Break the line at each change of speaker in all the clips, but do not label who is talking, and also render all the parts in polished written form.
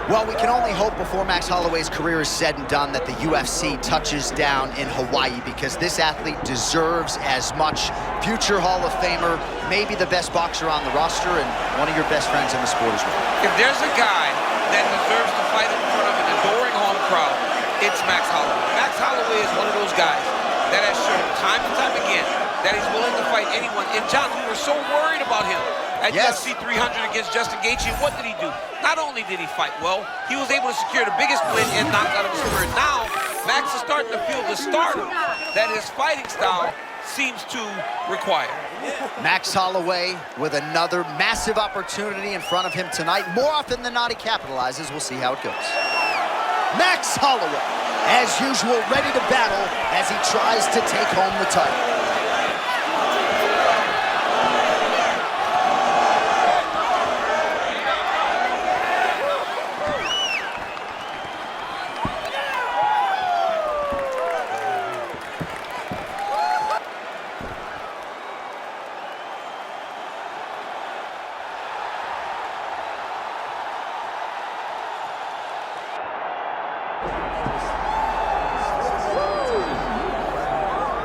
Well, we can only hope before Max Holloway's career is said and done that the UFC touches down in Hawaii, because this athlete deserves as much. Future Hall of Famer, maybe the best boxer on the roster, and one of your best friends in the sport as well.
If there's a guy that deserves to fight in front of an adoring home crowd, it's Max Holloway. Max Holloway is one of those guys that has shown time and time again that he's willing to fight anyone. And John, we were so worried about him at UFC 300 against Justin Gaethje. What did he do? Not only did he fight well, he was able to secure the biggest win and knockout of his career. Now, Max is starting to feel the stardom that his fighting style seems to require.
Max Holloway with another massive opportunity in front of him tonight. More often than not, he capitalizes. We'll see how it goes. Max Holloway, as usual, ready to battle as he tries to take home the title.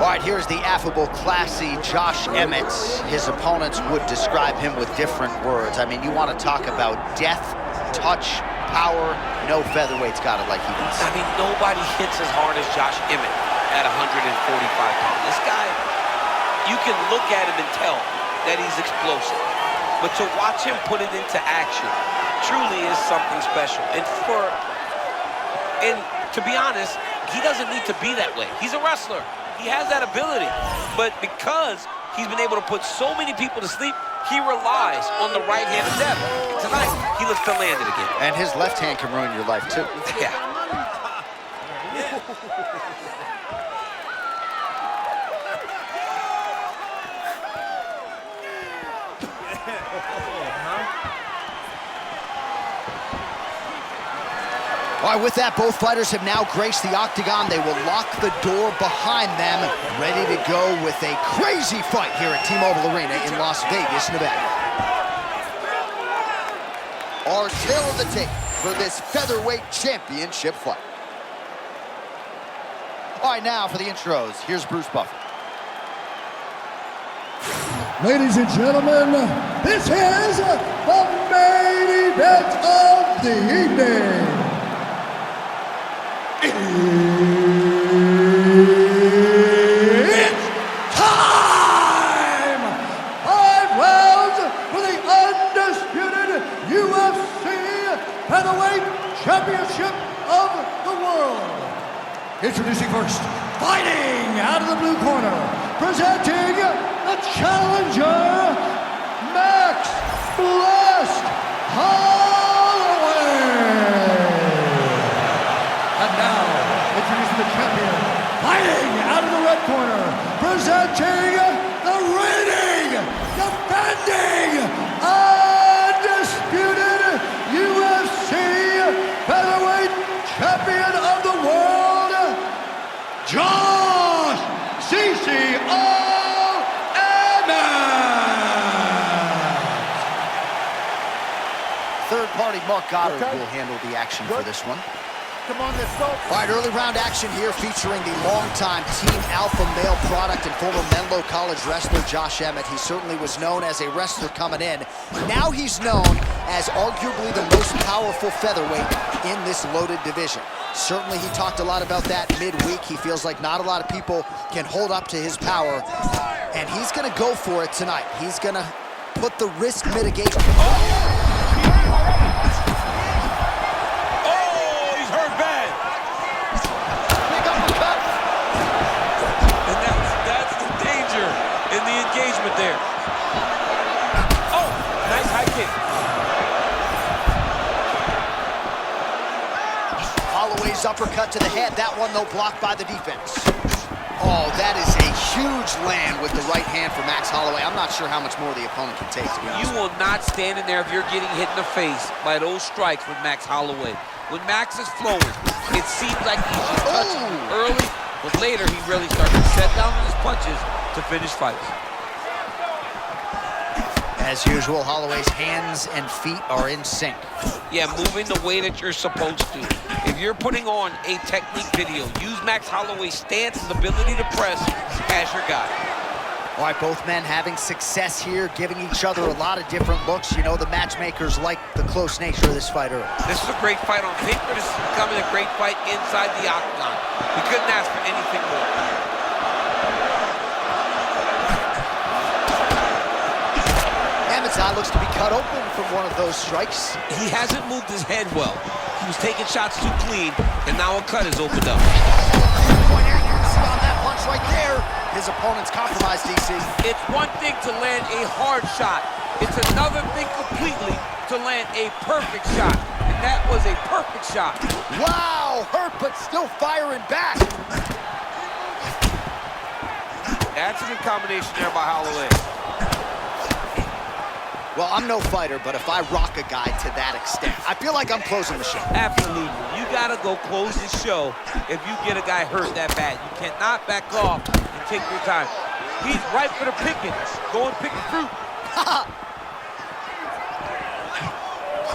All right, here's the affable, classy Josh Emmett. His opponents would describe him with different words. I mean, you want to talk about death, touch, power. No featherweight's got it like he does.
I mean, nobody hits as hard as Josh Emmett at 145 pounds. This guy, you can look at him and tell that he's explosive. But to watch him put it into action truly is something special. And to be honest, he doesn't need to be that way. He's a wrestler. He has that ability, but because he's been able to put so many people to sleep, he relies on the right hand of death. Tonight, he looks to land it again.
And his left hand can ruin your life, too.
Yeah.
All right, with that, both fighters have now graced the octagon. They will lock the door behind them, ready to go with a crazy fight here at T-Mobile Arena in Las Vegas, Nevada. Our tail of the tape for this featherweight championship fight. All right, now for the intros, here's Bruce Buffer.
Ladies and gentlemen, this is the main event of the evening. It's time! 5 rounds for the undisputed UFC Featherweight Championship of the world. Introducing first, fighting out of the blue corner, presenting the challenger, Max Blessed Holloway. And now, introducing the champion, fighting out of the red corner, presenting the reigning, defending, undisputed UFC Featherweight Champion of the world, Josh CCO Emmett.
Third-party Mark Goddard will handle the action for this one.
Come on, let's go.
All right, early round action here featuring the longtime Team Alpha male product and former Menlo College wrestler Josh Emmett. He certainly was known as a wrestler coming in. Now he's known as arguably the most powerful featherweight in this loaded division. Certainly he talked a lot about that midweek. He feels like not a lot of people can hold up to his power, and he's gonna go for it tonight. He's gonna put the risk mitigation.
There. Oh, nice high kick.
Holloway's uppercut to the head. That one, though, blocked by the defense. Oh, that is a huge land with the right hand for Max Holloway. I'm not sure how much more the opponent can take, to be honest.
You will not stand in there if you're getting hit in the face by those strikes with Max Holloway. When Max is flowing, it seems like he's just touching you early, but later he really starts to set down on his punches to finish fights.
As usual, Holloway's hands and feet are in sync.
Yeah, moving the way that you're supposed to. If you're putting on a technique video, use Max Holloway's stance and ability to press as your guy.
All right, both men having success here, giving each other a lot of different looks. You know, the matchmakers like the close nature of this fight early.
This is a great fight on paper. This is becoming a great fight inside the octagon. We couldn't ask for anything more.
Emmett's eye looks to be cut open from one of those strikes.
He hasn't moved his head well. He was taking shots too clean, and now a cut is opened up.
Point accuracy on that punch right there. His opponent's compromised, DC.
It's one thing to land a hard shot. It's another thing completely to land a perfect shot. And that was a perfect shot.
Wow, hurt but still firing back.
That's a good combination there by Holloway.
Well, I'm no fighter, but if I rock a guy to that extent, I feel like I'm closing the show.
Absolutely. You gotta go close the show if you get a guy hurt that bad. You cannot back off and take your time. He's ripe for the picking. Go and pick the fruit.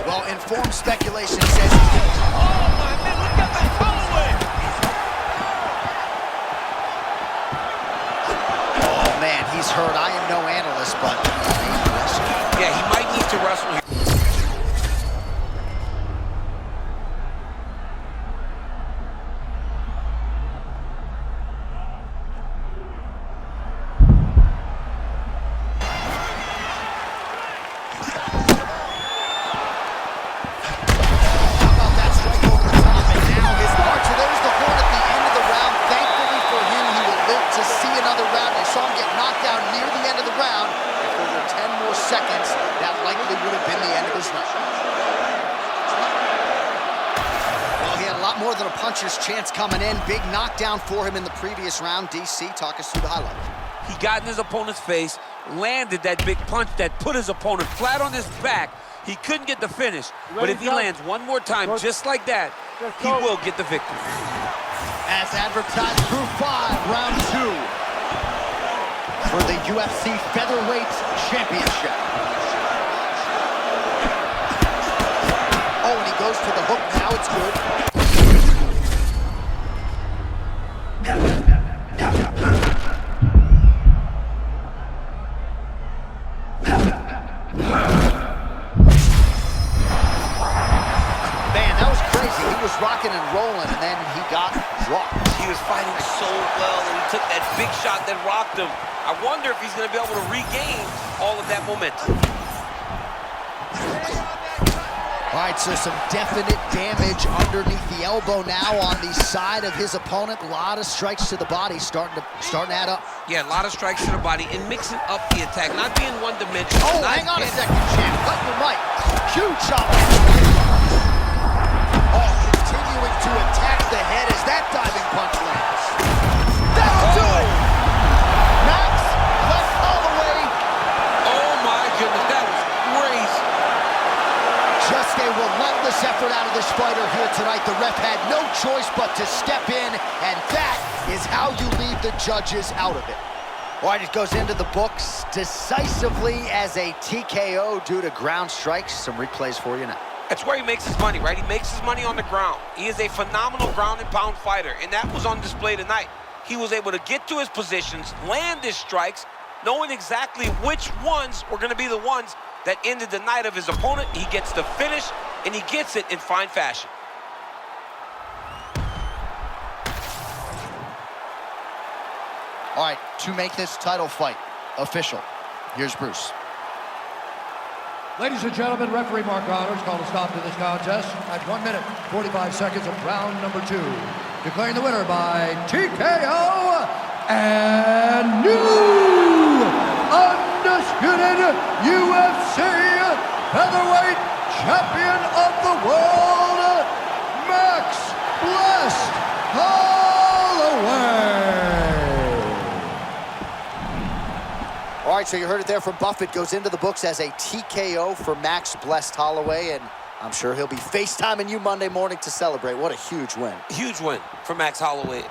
Well, informed speculation says he's gonna...
Oh, my man, look at that Holloway!
Oh, man, he's hurt. I am no analyst, but...
Yeah, he might need to wrestle here.
Seconds, that likely would have been the end of his run. Well, he had a lot more than a puncher's chance coming in. Big knockdown for him in the previous round. DC, talk us through the highlight.
He got in his opponent's face, landed that big punch that put his opponent flat on his back. He couldn't get the finish, but if he lands one more time just like that, he will get the victory.
As advertised, through 5, round 2. For the UFC Featherweight Championship. Oh, and he goes to the hook. Now it's good. Man, that was crazy. He was rocking and rolling, and then he got dropped.
He was fighting so well, and he took that big shot that rocked him. I wonder if he's going to be able to regain all of that momentum.
All right, so some definite damage underneath the elbow now on the side of his opponent. A lot of strikes to the body starting to add up.
Yeah, a lot of strikes to the body and mixing up the attack, not being one-dimensional.
Oh, hang on a second, champ. Cut your mic. Huge shot. Oh, continuing to attack the head as that diving punch lands. That'll do it. Max left Holloway.
Oh, my goodness, that was crazy.
Just a relentless effort out of this fighter here tonight. The ref had no choice but to step in, and that is how you leave the judges out of it. All right, it goes into the books decisively as a TKO due to ground strikes. Some replays for you now.
That's where he makes his money, right? He makes his money on the ground. He is a phenomenal ground and pound fighter, and that was on display tonight. He was able to get to his positions, land his strikes, knowing exactly which ones were going to be the ones that ended the night of his opponent. He gets the finish, and he gets it in fine fashion.
All right, to make this title fight official, here's Bruce.
Ladies and gentlemen, referee Mark Honors called a stop to this contest at 1 minute, 45 seconds of round number 2. Declaring the winner by TKO and new undisputed UFC featherweight champion of the world, Max Blessed Holloway.
All right, so you heard it there from Buffett. Goes into the books as a TKO for Max Blessed Holloway, and I'm sure he'll be FaceTiming you Monday morning to celebrate. What a huge win.
Huge win for Max Holloway.